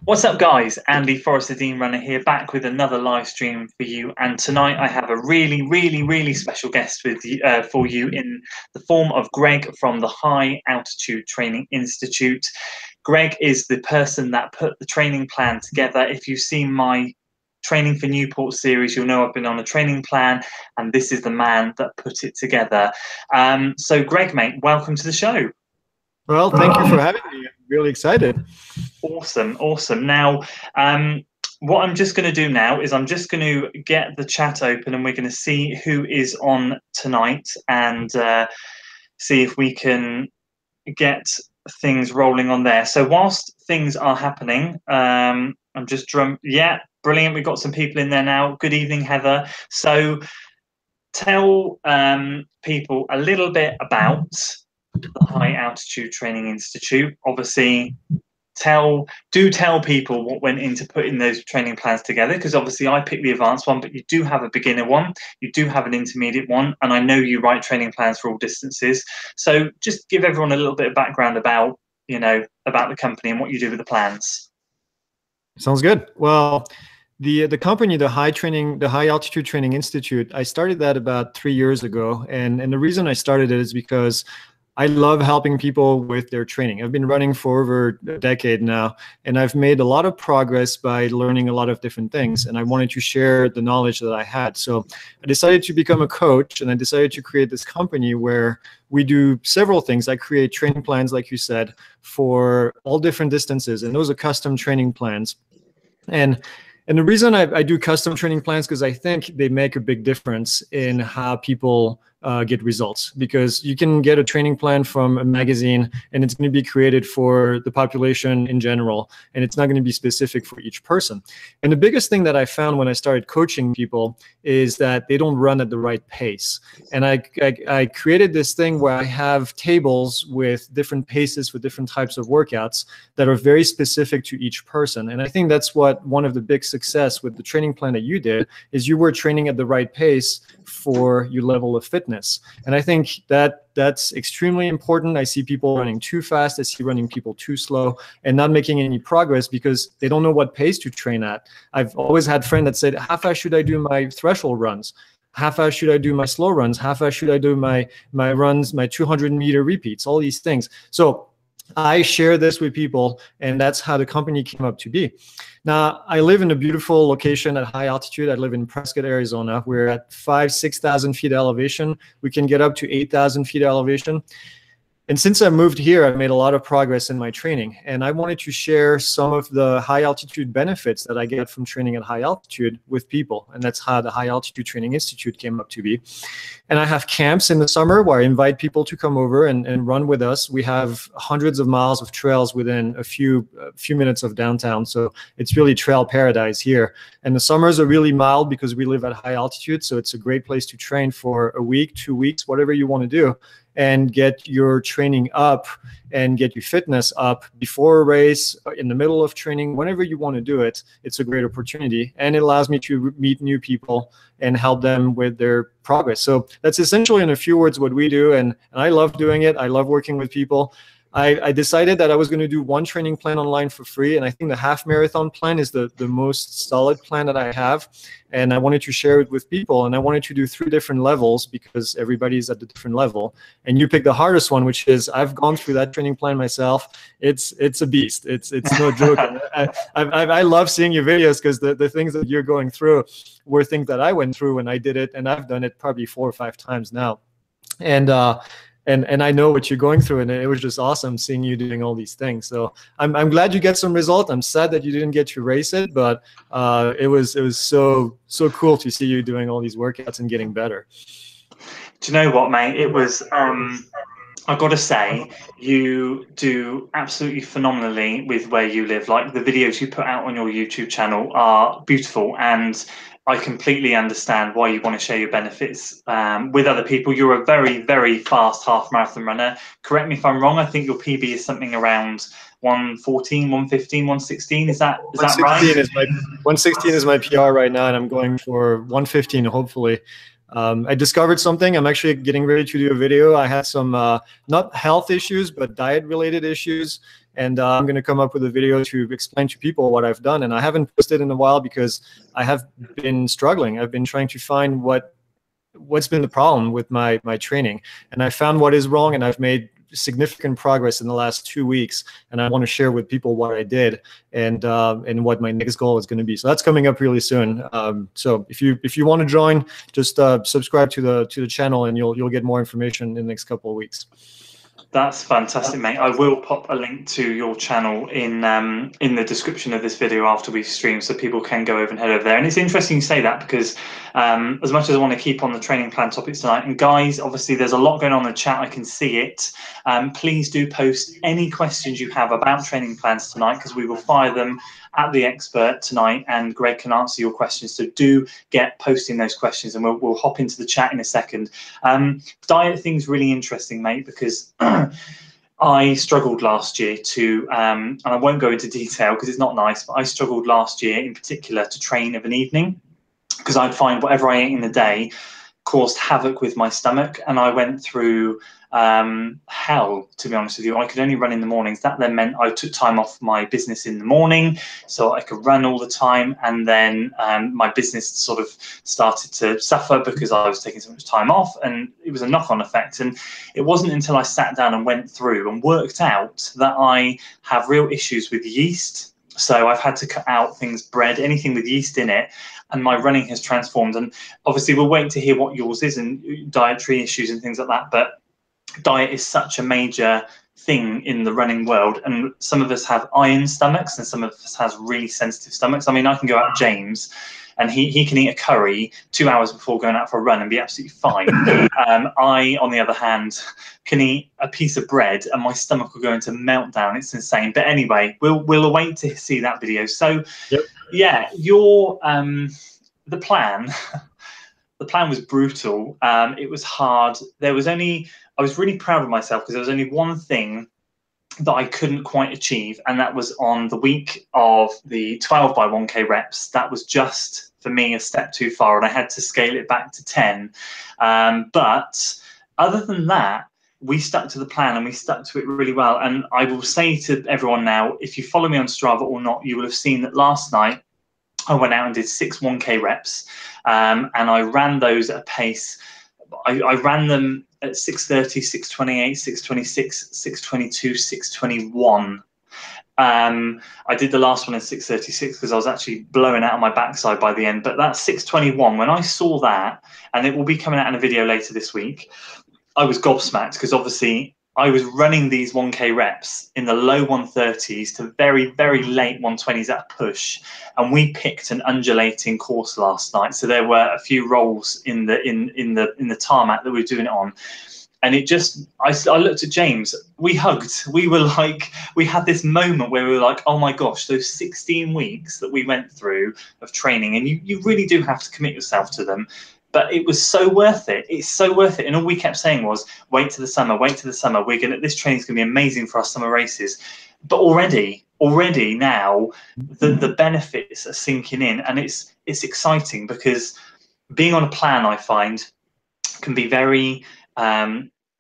What's up, guys? Andy Forrester Dean Runner here, back with another live stream for you. And tonight I have a really special guest for you in the form of Greg from the High Altitude Training Institute. Greg is the person that put the training plan together. If you've seen my Training for Newport series, you'll know I've been on a training plan, and this is the man that put it together. So Greg, mate, welcome to the show. Well, thank you for having me. I'm really excited. Awesome. Now, what I'm just going to do now is I'm just going to get the chat open, and we're going to see who is on tonight and see if we can get things rolling on there. So whilst things are happening, I'm just yeah, brilliant. We've got some people in there now. Good evening, Heather. So tell people a little bit about the High Altitude Training Institute. Obviously, tell people what went into putting those training plans together, because obviously I picked the advanced one, but you do have a beginner one, you do have an intermediate one, and I know you write training plans for all distances. So just give everyone a little bit of background about the company and what you do with the plans. Sounds good. Well, the company, the High Altitude Training Institute, I started that about 3 years ago, and the reason I started it is because I love helping people with their training. I've been running for over a decade now, and I've made a lot of progress by learning a lot of different things, and I wanted to share the knowledge that I had. So I decided to become a coach, and I decided to create this company where we do several things. I create training plans, like you said, for all different distances, and those are custom training plans. And the reason I do custom training plans, because I think they make a big difference in how people get results, because you can get a training plan from a magazine and it's going to be created for the population in general, and it's not going to be specific for each person. And the biggest thing that I found when I started coaching people is that they don't run at the right pace. And I created this thing where I have tables with different paces for different types of workouts that are very specific to each person. And I think that's what one of the big success with the training plan that you did is you were training at the right pace for your level of fitness. And I think that's extremely important. I see people running too fast. I see running people too slow and not making any progress because they don't know what pace to train at. I've always had friends that said, how fast should I do my threshold runs? How fast should I do my slow runs? How fast should I do my runs, my 200-meter repeats, all these things. So I share this with people, and that's how the company came up to be. Now, I live in a beautiful location at high altitude. I live in Prescott, Arizona. We're at 6,000 feet elevation. We can get up to 8,000 feet elevation. And since I moved here, I've made a lot of progress in my training. And I wanted to share some of the high altitude benefits that I get from training at high altitude with people. And that's how the High Altitude Training Institute came up to be. And I have camps in the summer where I invite people to come over and run with us. We have hundreds of miles of trails within a few minutes of downtown. So it's really trail paradise here. And the summers are really mild because we live at high altitude. So it's a great place to train for a week, 2 weeks, whatever you want to do, and get your training up and get your fitness up before a race, in the middle of training, whenever you want to do it. It's a great opportunity, and it allows me to meet new people and help them with their progress. So that's essentially, in a few words, what we do, and I love doing it. I love working with people. I decided that I was going to do one training plan online for free, and I think the half marathon plan is the most solid plan that I have, and I wanted to share it with people, and I wanted to do 3 different levels because everybody's at the different level, and you picked the hardest one, which is I've gone through that training plan myself. It's a beast. It's no joke. I love seeing your videos because the things that you're going through were things that I went through when I did it, and I've done it probably 4 or 5 times now. And I know what you're going through, and it was just awesome seeing you doing all these things. So I'm glad you get some result. I'm sad that you didn't get to race it, but it was so cool to see you doing all these workouts and getting better. Do you know what, mate? It was I've got to say, you do absolutely phenomenally with where you live. Like, the videos you put out on your YouTube channel are beautiful, and I completely understand why you want to share your benefits with other people. You're a very fast half marathon runner. Correct me if I'm wrong. I think your PB is something around 114, 115, 116. Is that right? 116 is my PR right now, and I'm going for 115 hopefully. I discovered something. I'm actually getting ready to do a video. I had some not health issues, but diet related issues. And I'm going to come up with a video to explain to people what I've done. And I haven't posted in a while because I have been struggling. I've been trying to find what's been the problem with my training. And I found what is wrong, and I've made significant progress in the last 2 weeks, and I want to share with people what I did and what my next goal is going to be. So that's coming up really soon. So if you want to join, just subscribe to the channel, and you'll get more information in the next couple of weeks. That's fantastic, mate. I will pop a link to your channel in the description of this video after we've streamed, so people can go over and head over there. And it's interesting you say that, because as much as I want to keep on the training plan topics tonight, and guys, obviously there's a lot going on in the chat, I can see it. Please do post any questions you have about training plans tonight, because we will fire them at the expert tonight, and Greg can answer your questions. So do get posting those questions, and we'll hop into the chat in a second. Diet thing's really interesting, mate, because I struggled last year to, and I won't go into detail because it's not nice, but I struggled last year in particular to train of an evening, because I'd find whatever I ate in the day caused havoc with my stomach, and I went through hell, to be honest with you. I could only run in the mornings. That then meant I took time off my business in the morning so I could run all the time, and then my business sort of started to suffer because I was taking so much time off, and it was a knock-on effect. And it wasn't until I sat down and went through and worked out that I have real issues with yeast. So I've had to cut out things, bread, anything with yeast in it, and my running has transformed. And obviously we'll wait to hear what yours is and dietary issues and things like that, but diet is such a major thing in the running world, and some of us have iron stomachs and some of us has really sensitive stomachs. I mean, I can go out with James and he can eat a curry 2 hours before going out for a run and be absolutely fine. I, on the other hand, can eat a piece of bread and my stomach will go into meltdown. It's insane. But anyway, we'll wait to see that video. So yep. Yeah, your the plan the plan was brutal. It was hard. I was really proud of myself because there was only one thing that I couldn't quite achieve, and that was on the week of the 12 by 1K reps. That was just, for me, a step too far, and I had to scale it back to 10. But other than that, we stuck to the plan and we stuck to it really well. And I will say to everyone now, if you follow me on Strava or not, you will have seen that last night I went out and did 6 1K reps, and I ran those at a pace. I ran them at 6:30, 6:28, 6:26, 6:22, 6:21. I did the last one at 6:36 because I was actually blowing out on my backside by the end. But that 6:21, when I saw that, and it will be coming out in a video later this week, I was gobsmacked, because obviously I was running these 1K reps in the low 130s to very, very late 120s at a push, and we picked an undulating course last night. So there were a few rolls in the tarmac that we were doing it on, and it just, I looked at James. We hugged. We were like, we had this moment where we were like, oh my gosh, those 16 weeks that we went through of training, and you really do have to commit yourself to them. But it was so worth it. It's so worth it. And all we kept saying was, wait to the summer, wait to the summer. This training is going to be amazing for our summer races. But already now, the benefits are sinking in, and it's exciting, because being on a plan, I find, can be very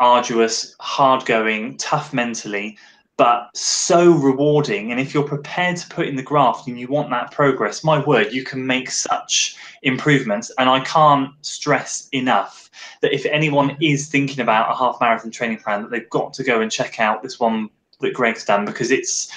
arduous, hard going, tough mentally, but so rewarding. And if you're prepared to put in the graft and you want that progress, my word, you can make such improvements. And I can't stress enough that if anyone is thinking about a half marathon training plan, that they've got to go and check out this one that Greg's done, because it's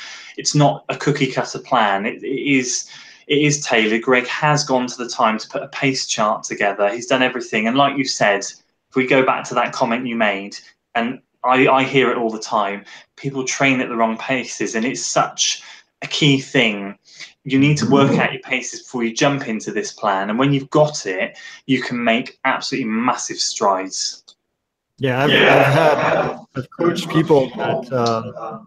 not a cookie cutter plan. It is tailored. Greg has gone to the time to put a pace chart together. He's done everything. And like you said, if we go back to that comment you made, and I hear it all the time, people train at the wrong paces, and it's such a key thing. You need to work out your paces before you jump into this plan, and when you've got it, you can make absolutely massive strides. Yeah, I've coached people that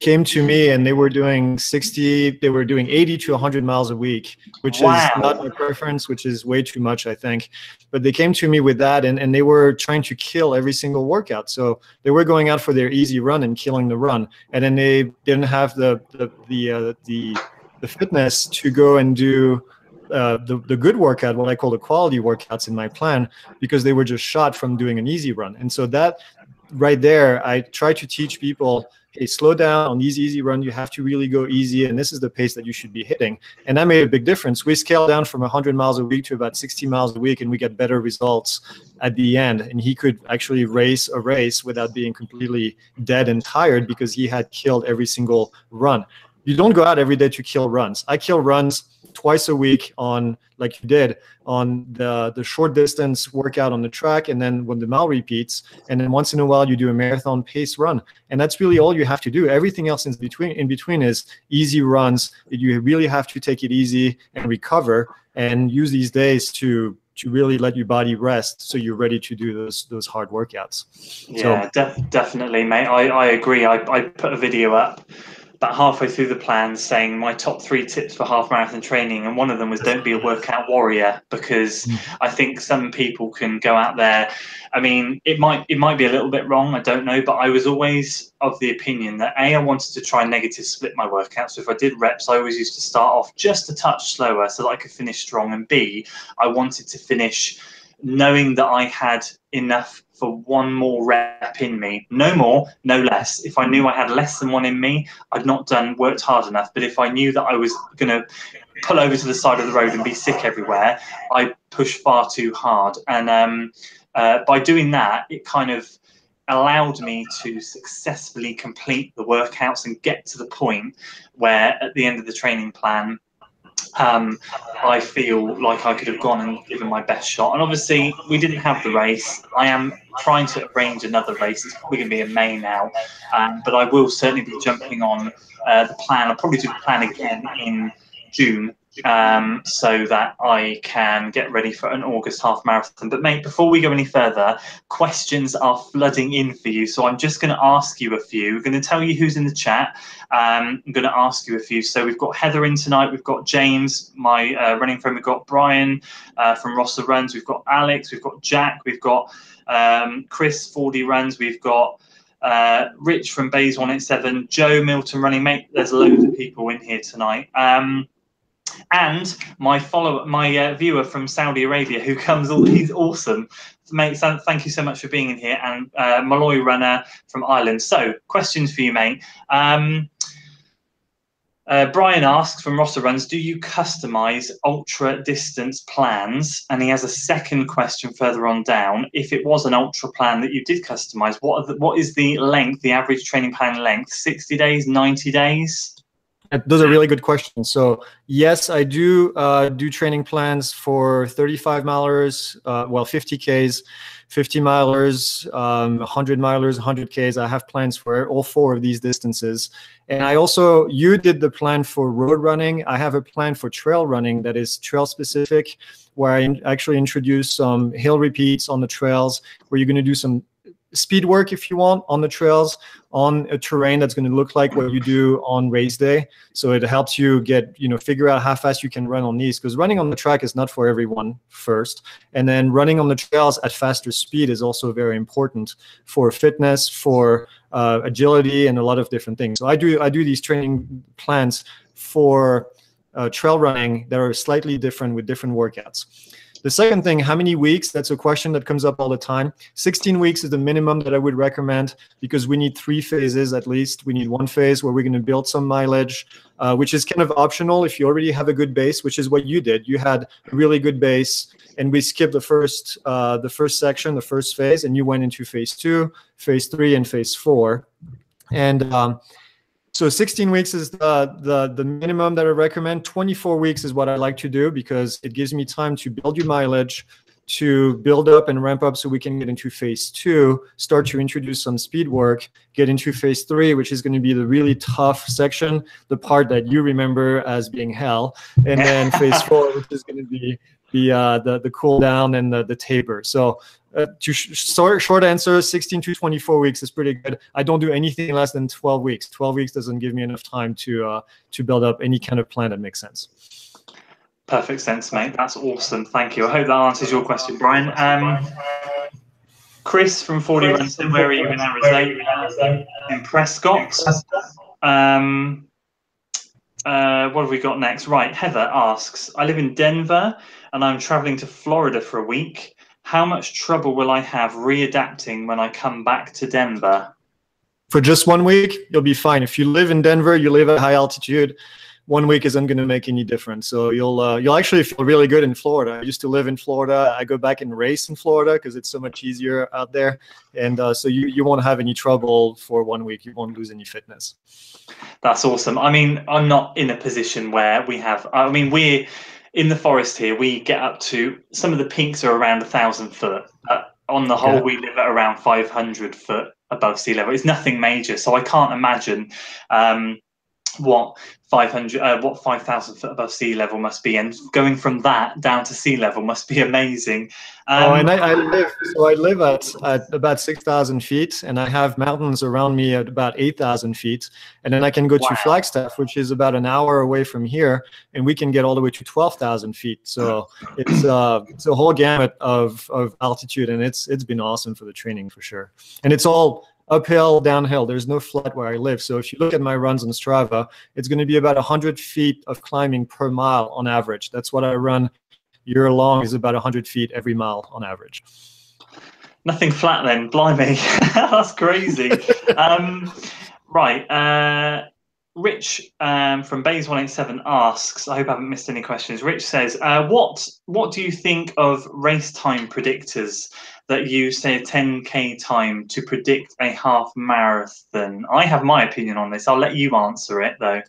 came to me and they were doing 80 to 100 miles a week, which is not my preference, which is way too much, I think. But they came to me with that, and they were trying to kill every single workout. So they were going out for their easy run and killing the run, and then they didn't have the fitness to go and do the good workout, what I call the quality workouts in my plan, because they were just shot from doing an easy run. And so that right there, I try to teach people, hey, slow down on these easy runs. You have to really go easy, and this is the pace that you should be hitting. And that made a big difference. We scaled down from 100 miles a week to about 60 miles a week, and we get better results at the end. And he could actually race a race without being completely dead and tired because he had killed every single run. You don't go out every day to kill runs. I kill runs twice a week on, like you did, on the short distance workout on the track, and then when the mile repeats, and then once in a while you do a marathon pace run. And that's really all you have to do. Everything else in between is easy runs. You really have to take it easy and recover, and use these days to really let your body rest so you're ready to do those hard workouts. Yeah, so, definitely, mate. I agree. I put a video up about halfway through the plan saying my top 3 tips for half marathon training, and one of them was don't be a workout warrior, because I think some people can go out there. I mean, it might be a little bit wrong, I don't know, but I was always of the opinion that I wanted to try and negative split my workouts. So if I did reps, I always used to start off just a touch slower so that I could finish strong, and B, I wanted to finish knowing that I had enough for one more rep in me. No more, no less. If I knew I had less than one in me, I'd not worked hard enough. But if I knew that I was going to pull over to the side of the road and be sick everywhere, I pushed far too hard. And by doing that, it kind of allowed me to successfully complete the workouts and get to the point where at the end of the training plan, I feel like I could have gone and given my best shot. And obviously, we didn't have the race. I am trying to arrange another race. It's probably going to be in May now. But I will certainly be jumping on the plan. I'll probably do the plan again in June, so that I can get ready for an August half marathon. But mate, before we go any further, questions are flooding in for you. So I'm just going to ask you a few. I'm going to tell you who's in the chat. I'm going to ask you a few. So we've got Heather in tonight. We've got James, my running friend. We've got Brian from Rossa Runs. We've got Alex. We've got Jack. We've got Chris, 4D Runs. We've got Rich from Bays 187. Joe Milton Running. Mate, there's loads of people in here tonight. And my viewer from Saudi Arabia who comes, he's awesome. Mate, thank you so much for being in here. And Malloy Runner from Ireland. So, questions for you, mate. Brian asks from Rossa Runs, do you customize ultra distance plans? And he has a second question further on down. If it was an ultra plan that you did customize, what is the length, the average training plan length? 60 days, 90 days? Those are really good questions. So yes, I do training plans for 35 milers, 50 Ks, 50 milers, 100 milers, 100 Ks. I have plans for all 4 of these distances. And you did the plan for road running. I have a plan for trail running that is trail specific, where I actually introduce some hill repeats on the trails, where you're going to do some speed work if you want on the trails, on a terrain that's going to look like what you do on race day. So it helps you figure out how fast you can run on these, because running on the track is not for everyone first. And then running on the trails at faster speed is also very important for fitness, for agility, and a lot of different things. So I do these training plans for trail running that are slightly different with different workouts. The second thing, how many weeks? That's a question that comes up all the time. 16 weeks is the minimum that I would recommend, because we need 3 phases at least. We need 1 phase where we're going to build some mileage, which is kind of optional if you already have a good base, which is what you did. You had a really good base, and we skipped the first section, the first phase, and you went into phase 2, phase 3, and phase 4. And so 16 weeks is the minimum that I recommend. 24 weeks is what I like to do, because it gives me time to build your mileage, to build up and ramp up so we can get into phase 2, start to introduce some speed work, get into phase 3, which is going to be the really tough section, the part that you remember as being hell. And then phase 4, which is going to be the cool down and the taper. So short answer, 16 to 24 weeks is pretty good. I don't do anything less than 12 weeks. 12 weeks doesn't give me enough time to build up any kind of plan that makes sense. Perfect sense, mate. That's awesome. Thank you. I hope that answers your question, Brian. Chris from 40 Runs, where are you in Arizona? In Prescott. what have we got next? Right, Heather asks, I live in Denver and I'm traveling to Florida for a week. How much trouble will I have readapting when I come back to Denver? For just 1 week, you'll be fine. If you live in Denver, you live at high altitude, 1 week isn't going to make any difference. So you'll actually feel really good in Florida. I used to live in Florida. I go back and race in Florida because it's so much easier out there. And so you won't have any trouble for 1 week. You won't lose any fitness. That's awesome. I mean, I'm not in a position where we have, I mean, we're in the forest here. We get up to, some of the peaks are around 1,000 foot. On the whole, we live at around 500 foot above sea level. It's nothing major. So I can't imagine what 5,000 foot above sea level must be, and going from that down to sea level must be amazing. And I live at about 6,000 feet, and I have mountains around me at about 8,000 feet, and then I can go to Flagstaff, which is about an hour away from here, and we can get all the way to 12,000 feet. So it's a whole gamut of altitude, and it's been awesome for the training for sure. And it's all uphill, downhill. There's no flat where I live. So if you look at my runs on Strava, it's going to be about 100 feet of climbing per mile on average. That's what I run year long, is about 100 feet every mile on average. Nothing flat then, blimey. That's crazy. Right. Rich from Bays 187 asks, I hope I haven't missed any questions. Rich says, what do you think of race time predictors that use, say, a 10K time to predict a half marathon? I have my opinion on this. I'll let you answer it, though.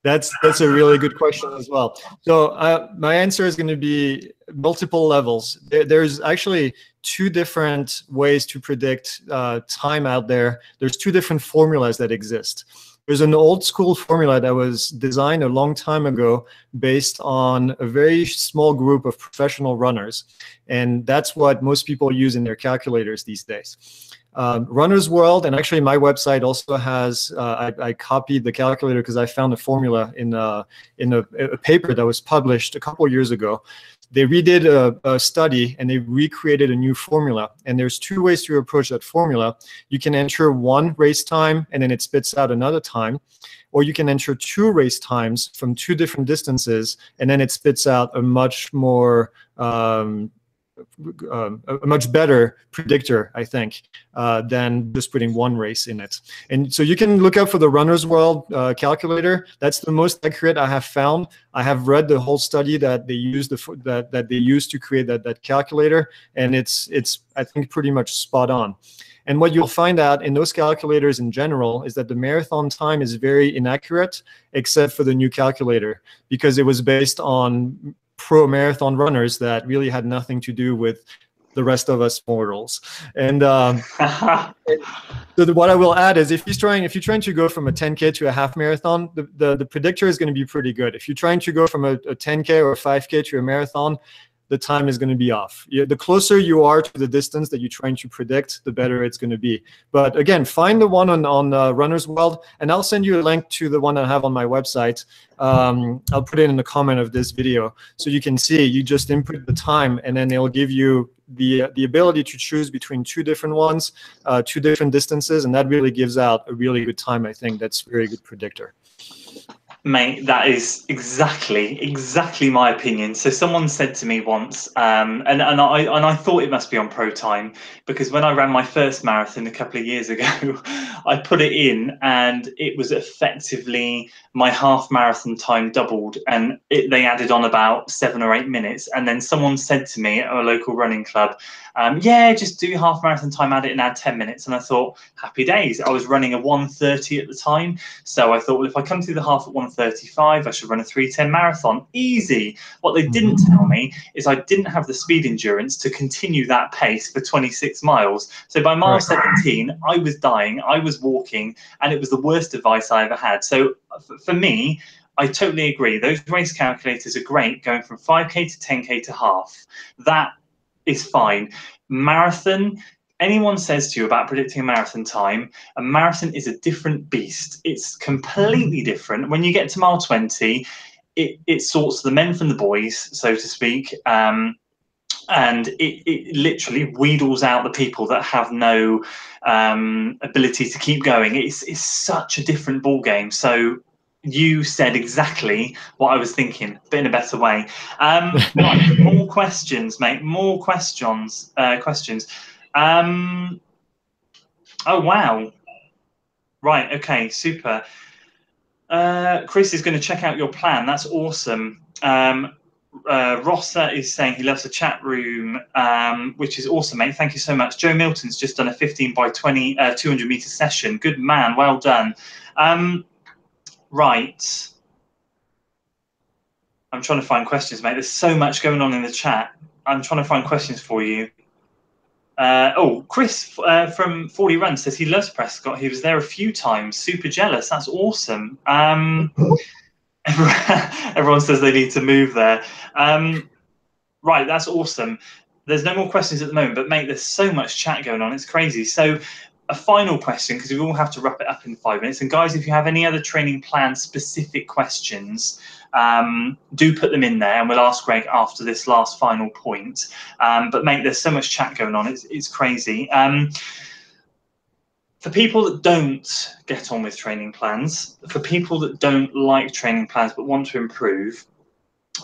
That's a really good question as well. So my answer is going to be multiple levels. There's actually two different ways to predict time out there. There's two different formulas that exist. There's an old school formula that was designed a long time ago based on a very small group of professional runners. And that's what most people use in their calculators these days. Runner's World, and actually my website also has, I copied the calculator because I found the formula in a paper that was published a couple of years ago. They redid a study and they recreated a new formula. And there's two ways to approach that formula. You can enter one race time and then it spits out another time. Or you can enter two race times from two different distances and then it spits out a much more a much better predictor, I think, than just putting one race in it. And so you can look up for the Runner's World calculator. That's the most accurate I have found. I have read the whole study that they used that they used to create that calculator, and it's I think pretty much spot on. And what you'll find out in those calculators in general is that the marathon time is very inaccurate, except for the new calculator, because it was based on pro marathon runners that really had nothing to do with the rest of us mortals. And so what I will add is if you're trying to go from a 10K to a half marathon, the predictor is going to be pretty good. If you're trying to go from a 10K or a 5K to a marathon, the time is going to be off. The closer you are to the distance that you're trying to predict, the better it's going to be. But again, find the one on Runner's World, and I'll send you a link to the one I have on my website. I'll put it in the comment of this video so you can see. You just input the time, and then it'll give you the ability to choose between two different ones, two different distances, and that really gives out a really good time. I think that's a very good predictor. Mate, that is exactly my opinion. So someone said to me once, and I thought it must be on Pro Time, because when I ran my first marathon a couple of years ago, I put it in and it was effectively my half marathon time doubled, and they added on about 7 or 8 minutes. And then someone said to me at a local running club, yeah, just do half marathon time, add it and add 10 minutes. And I thought, happy days. I was running a 1:30 at the time. So I thought, well, if I come through the half at 1:35, I should run a 3:10 marathon. Easy. What they didn't tell me is I didn't have the speed endurance to continue that pace for 26 miles. So by mile 17, I was dying, I was walking, and it was the worst advice I ever had. So for me, I totally agree. Those race calculators are great, going from 5K to 10K to half. That is fine. Marathon, anyone says to you about predicting a marathon time, a marathon is a different beast. It's completely different. When you get to mile 20, it sorts the men from the boys, so to speak, and it literally wheedles out the people that have no ability to keep going. It's such a different ball game. So You said exactly what I was thinking, but in a better way. Right, more questions, mate. More questions. Questions. Oh wow. Right. Okay. Super. Chris is going to check out your plan. That's awesome. Rossa is saying he loves the chat room, which is awesome, mate. Thank you so much. Joe Milton's just done a 15 by 20, 200-meter session. Good man. Well done. Right. I'm trying to find questions, mate. There's so much going on in the chat. I'm trying to find questions for you. Chris from 40 Runs says he loves Prescott. He was there a few times. Super jealous. That's awesome. Everyone says they need to move there. Right, that's awesome. There's no more questions at the moment, but mate, there's so much chat going on. It's crazy. So a final question, because we all have to wrap it up in 5 minutes. And guys, if you have any other training plan specific questions, do put them in there, and we'll ask Greg after this last final point. But mate, there's so much chat going on. It's crazy. For people that don't get on with training plans, for people that don't like training plans but want to improve,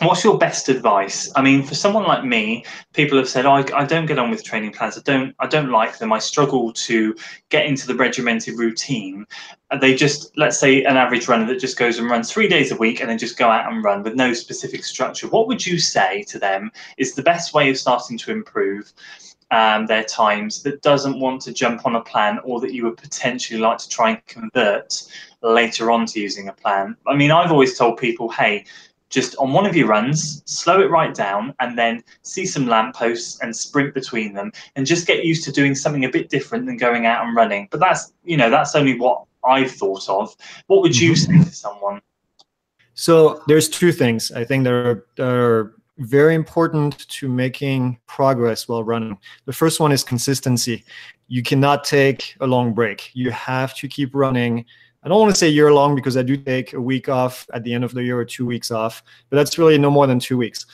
what's your best advice? I mean, for someone like me, people have said, oh, I don't get on with training plans. I don't like them. I struggle to get into the regimented routine. They just, let's say an average runner that just goes and runs 3 days a week and then just go out and run with no specific structure. What would you say to them is the best way of starting to improve their times, that doesn't want to jump on a plan, or that you would potentially like to try and convert later on to using a plan? I mean, I've always told people, hey, just on one of your runs, slow it right down and then see some lampposts and sprint between them, and just get used to doing something a bit different than going out and running. But that's, you know, that's only what I've thought of. What would you say to someone? So there's two things I think that are very important to making progress while running. The first one is consistency. You cannot take a long break. You have to keep running. I don't want to say year long, because I do take a week off at the end of the year, or 2 weeks off, but that's really no more than 2 weeks.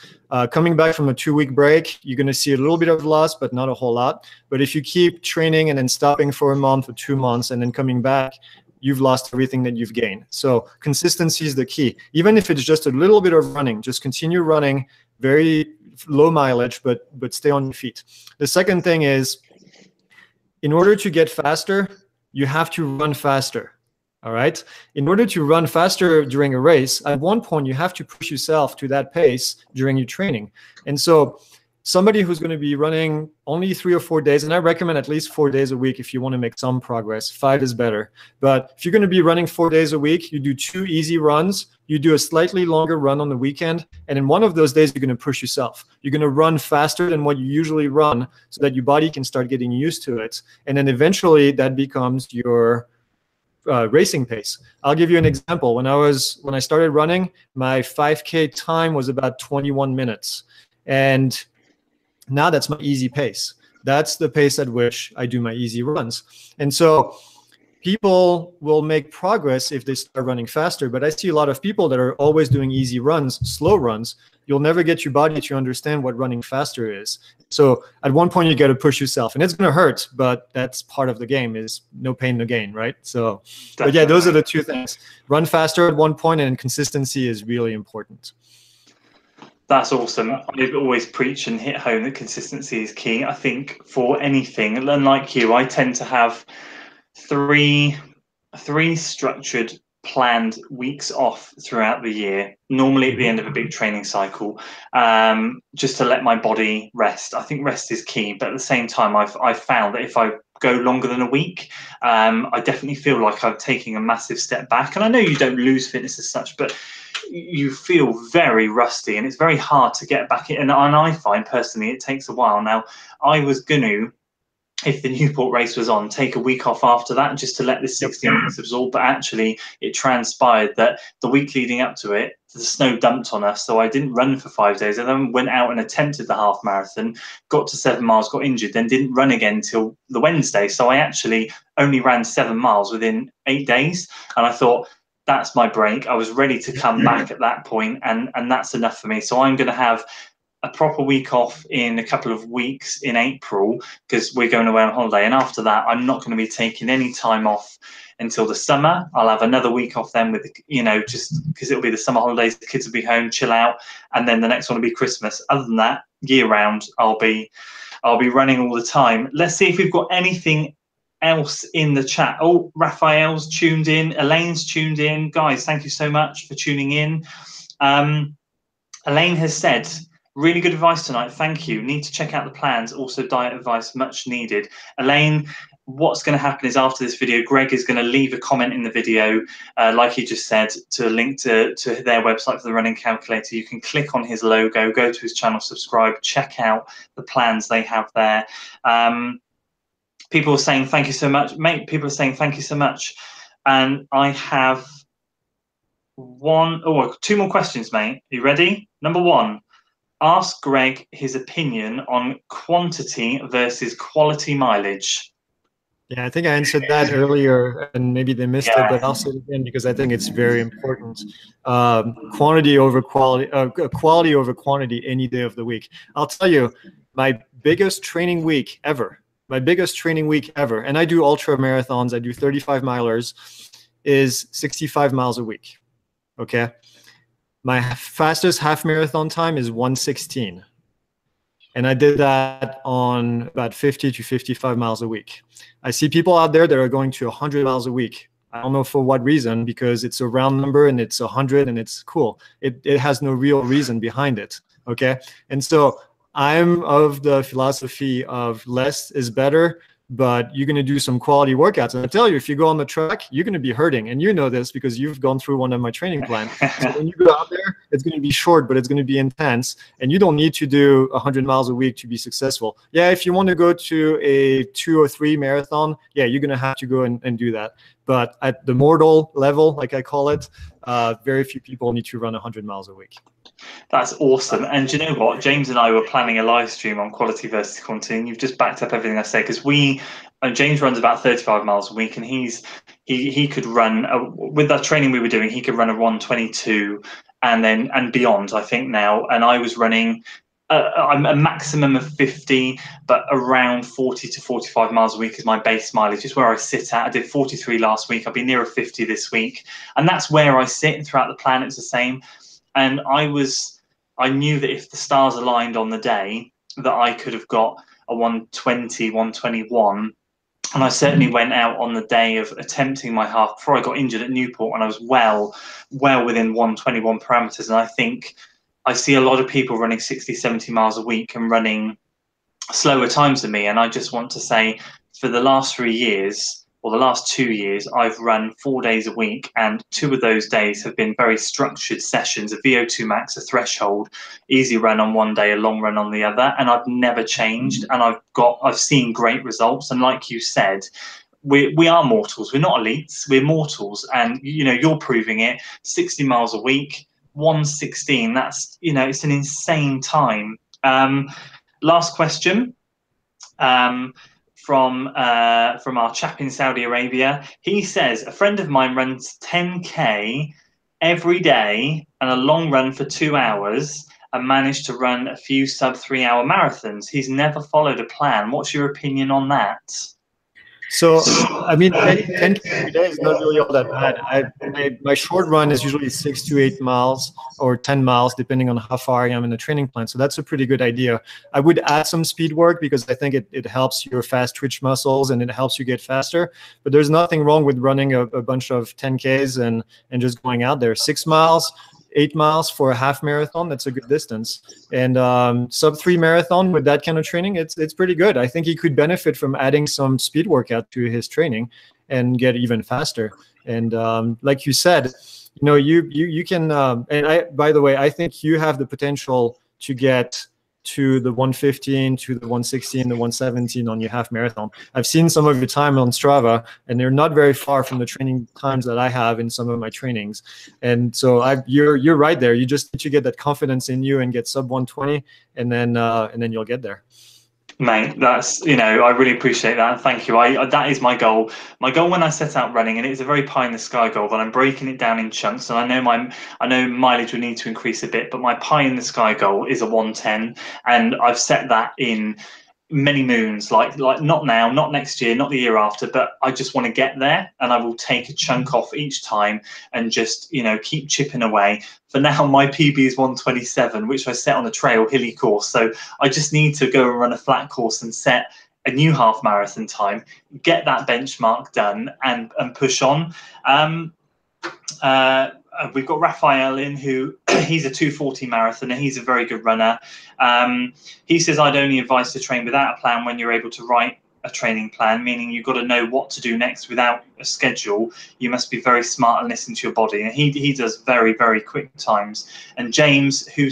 Coming back from a 2-week break, you're going to see a little bit of loss, but not a whole lot. But if you keep training and then stopping for a month or 2 months and then coming back, you've lost everything that you've gained. So consistency is the key. Even if it's just a little bit of running, just continue running, very low mileage, but stay on your feet. The second thing is, in order to get faster, you have to run faster. All right. In order to run faster during a race, at one point you have to push yourself to that pace during your training. And so somebody who's going to be running only 3 or 4 days, and I recommend at least 4 days a week if you want to make some progress. 5 is better. But if you're going to be running 4 days a week, you do 2 easy runs, you do a slightly longer run on the weekend, and in one of those days, you're going to push yourself. You're going to run faster than what you usually run, so that your body can start getting used to it. And then eventually that becomes your racing pace. I'll give you an example. When I started running, my 5K time was about 21 minutes. And now that's my easy pace. That's the pace at which I do my easy runs. And so people will make progress if they start running faster. But I see a lot of people that are always doing easy runs, slow runs. You'll never get your body to understand what running faster is. So at one point you got to push yourself, and it's going to hurt, but that's part of the game, is no pain, no gain, right? So, but yeah, those are the two things. Run faster at one point, and consistency is really important. That's awesome. I always preach and hit home that consistency is key. I think for anything, and like you, I tend to have three structured, planned weeks off throughout the year, normally at the end of a big training cycle, just to let my body rest. I think rest is key, but at the same time, I've found that if I go longer than a week, I definitely feel like I'm taking a massive step back. And I know you don't lose fitness as such, but you feel very rusty, and it's very hard to get back in. And I find personally it takes a while. Now, I was going to, if the Newport race was on, take a week off after that just to let this 60 minutes absorb. But actually, it transpired that the week leading up to it, the snow dumped on us. So I didn't run for 5 days. I then went out and attempted the half marathon, got to 7 miles, got injured, then didn't run again till the Wednesday. So I actually only ran 7 miles within 8 days. And I thought, that's my break. I was ready to come back at that point, and that's enough for me. So I'm going to have a proper week off in a couple of weeks in April, because we're going away on holiday. And after that, I'm not going to be taking any time off until the summer. I'll have another week off then with, you know, just because it'll be the summer holidays, the kids will be home, chill out, and then the next one will be Christmas. Other than that, year round, I'll be running all the time. Let's see if we've got anything else in the chat. Oh, Raphael's tuned in, Elaine's tuned in. Guys, thank you so much for tuning in. Elaine has said, really good advice tonight, thank you. Need to check out the plans, also diet advice, much needed. Elaine, what's going to happen is after this video, Greg is going to leave a comment in the video, like he just said, to link to their website for the running calculator. You can click on his logo, go to his channel, subscribe, check out the plans they have there. People are saying thank you so much, mate. People are saying thank you so much. And I have two more questions, mate. Are you ready? Number one, ask Greg his opinion on quantity versus quality mileage. Yeah, I think I answered that earlier, and maybe they missed it, but I'll say it again because I think it's very important. Quantity over quality, quality over quantity any day of the week. I'll tell you, my biggest training week ever, and I do ultra marathons, I do 35 milers, is 65 miles a week. Okay. My fastest half marathon time is 1:16. And I did that on about 50 to 55 miles a week. I see people out there that are going to 100 miles a week. I don't know for what reason, because it's a round number and it's 100 and it's cool. It has no real reason behind it. Okay. And so I'm of the philosophy of less is better, but you're going to do some quality workouts. And I tell you, if you go on the track, you're going to be hurting. And you know this because you've gone through one of my training plans. So when you go out there, it's going to be short, but it's going to be intense. And you don't need to do 100 miles a week to be successful. Yeah, if you want to go to a 2 or 3 marathon, yeah, you're going to have to go and do that. But at the mortal level, like I call it, very few people need to run 100 miles a week. That's awesome. And do you know what? James and I were planning a live stream on quality versus quantity, and you've just backed up everything I say, because James runs about 35 miles a week, and he could run with that training we were doing, he could run a 1:22 and beyond, I think now. And I was running a maximum of 50, but around 40 to 45 miles a week is my base mileage. It's where I sit at. I did 43 last week. I'll be nearer 50 this week, and that's where I sit throughout the plan. It's the same. And I knew that if the stars aligned on the day, that I could have got a 1:20, 1:21. And I certainly went out on the day of attempting my half before I got injured at Newport, and I was well within 1:21 parameters. And I think I see a lot of people running 60, 70 miles a week and running slower times than me. And I just want to say, for the last 3 years, or the last 2 years, I've run 4 days a week, and 2 of those days have been very structured sessions, a VO2 max, a threshold, easy run on one day, a long run on the other, and I've never changed, and I've seen great results. And like you said, we are mortals. We're not elites, we're mortals, and you know, you're proving it. 60 miles a week, 1:16, that's, you know, it's an insane time. Last question. From our chap in Saudi Arabia. He says, a friend of mine runs 10K every day and a long run for 2 hours and managed to run a few sub 3 hour marathons. He's never followed a plan. What's your opinion on that? So, I mean, 10K every day is not really all that bad. My short run is usually 6 to 8 miles or 10 miles, depending on how far I am in the training plan. So that's a pretty good idea. I would add some speed work because I think it helps your fast twitch muscles and it helps you get faster. But there's nothing wrong with running a bunch of 10Ks and just going out there. 6 miles, 8 miles for a half marathon, that's a good distance. And sub 3 marathon with that kind of training, it's pretty good. I think he could benefit from adding some speed workout to his training and get even faster. And like you said, you know, you can, and by the way, I think you have the potential to get to the 1:15, to the 1:16, the 1:17 on your half marathon. I've seen some of your time on Strava, and they're not very far from the training times that I have in some of my trainings. And so you're right there. You just need to get that confidence in you and get sub 1:20, and then you'll get there. Mate, that's, you know, I really appreciate that. Thank you. That is my goal. My goal when I set out running, and it's a very pie in the sky goal, but I'm breaking it down in chunks. And I know mileage will need to increase a bit, but my pie in the sky goal is a 1:10, and I've set that in many moons, like not now, not next year, not the year after, but I just want to get there, and I will take a chunk off each time and just, you know, keep chipping away. For now, my PB is 1:27, which I set on a trail hilly course, so I just need to go and run a flat course and set a new half marathon time, get that benchmark done, and push on. We've got Raphael in, who he's a 2:40 marathoner. He's a very good runner. He says, I'd only advise to train without a plan when you're able to write a training plan, meaning you've got to know what to do next without a schedule. You must be very smart and listen to your body. And he does very, very quick times. And James, who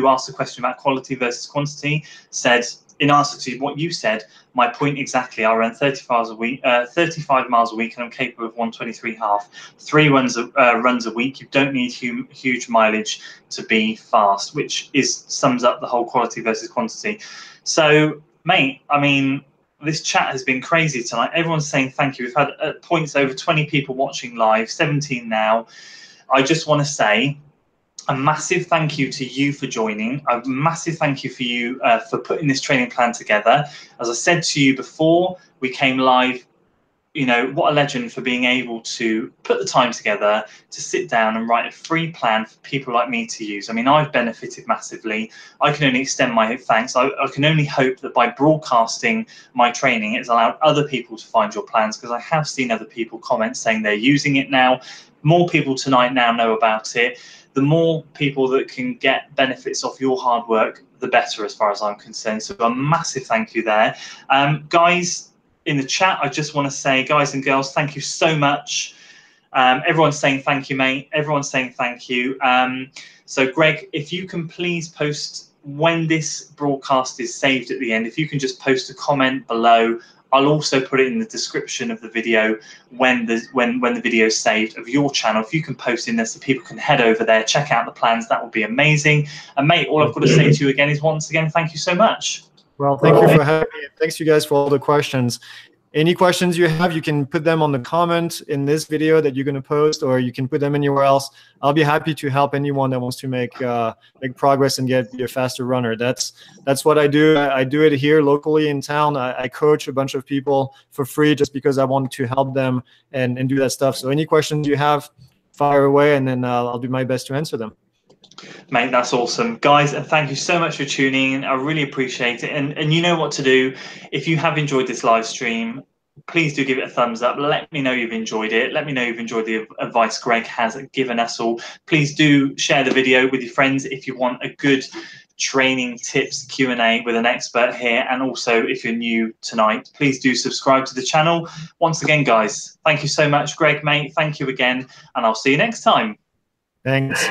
asked a question about quality versus quantity, said, in answer to what you said, my point exactly. I run 35 miles a week, and I'm capable of 1:23.5. 3 runs a week. You don't need huge mileage to be fast, which sums up the whole quality versus quantity. So, mate, I mean, this chat has been crazy tonight. Everyone's saying thank you. We've had at points over 20 people watching live, 17 now. I just want to say a massive thank you to you for joining. A massive thank you for you for putting this training plan together. As I said to you before we came live, you know, what a legend for being able to put the time together to sit down and write a free plan for people like me to use. I mean, I've benefited massively. I can only extend my thanks. I can only hope that by broadcasting my training, it's allowed other people to find your plans, because I have seen other people comment saying they're using it now. More people tonight now know about it. The more people that can get benefits off your hard work, the better, as far as I'm concerned. So a massive thank you there. Guys in the chat, I just want to say, guys and girls, thank you so much. Everyone's saying thank you, mate. Everyone's saying thank you. So Greg, if you can please post when this broadcast is saved at the end, if you can just post a comment below. I'll also put it in the description of the video when the video is saved of your channel. If you can post in there so people can head over there, check out the plans, that would be amazing. And mate, all I've got to say to you again is once again, thank you so much. Well, thank you for having me. Thanks you guys for all the questions. Any questions you have, you can put them on the comment in this video that you're going to post, or you can put them anywhere else. I'll be happy to help anyone that wants to make progress and be a faster runner. That's what I do. I do it here locally in town. I coach a bunch of people for free just because I want to help them and do that stuff. So any questions you have, fire away, and then I'll do my best to answer them. Mate, that's awesome. Guys, and thank you so much for tuning in. I really appreciate it. And you know what to do. If you have enjoyed this live stream, please do give it a thumbs up. Let me know you've enjoyed it. Let me know you've enjoyed the advice Greg has given us all. Please do share the video with your friends if you want a good training tips Q&A with an expert here. And also, if you're new tonight, please do subscribe to the channel. Once again, guys, thank you so much. Greg, mate, thank you again. And I'll see you next time. Thanks.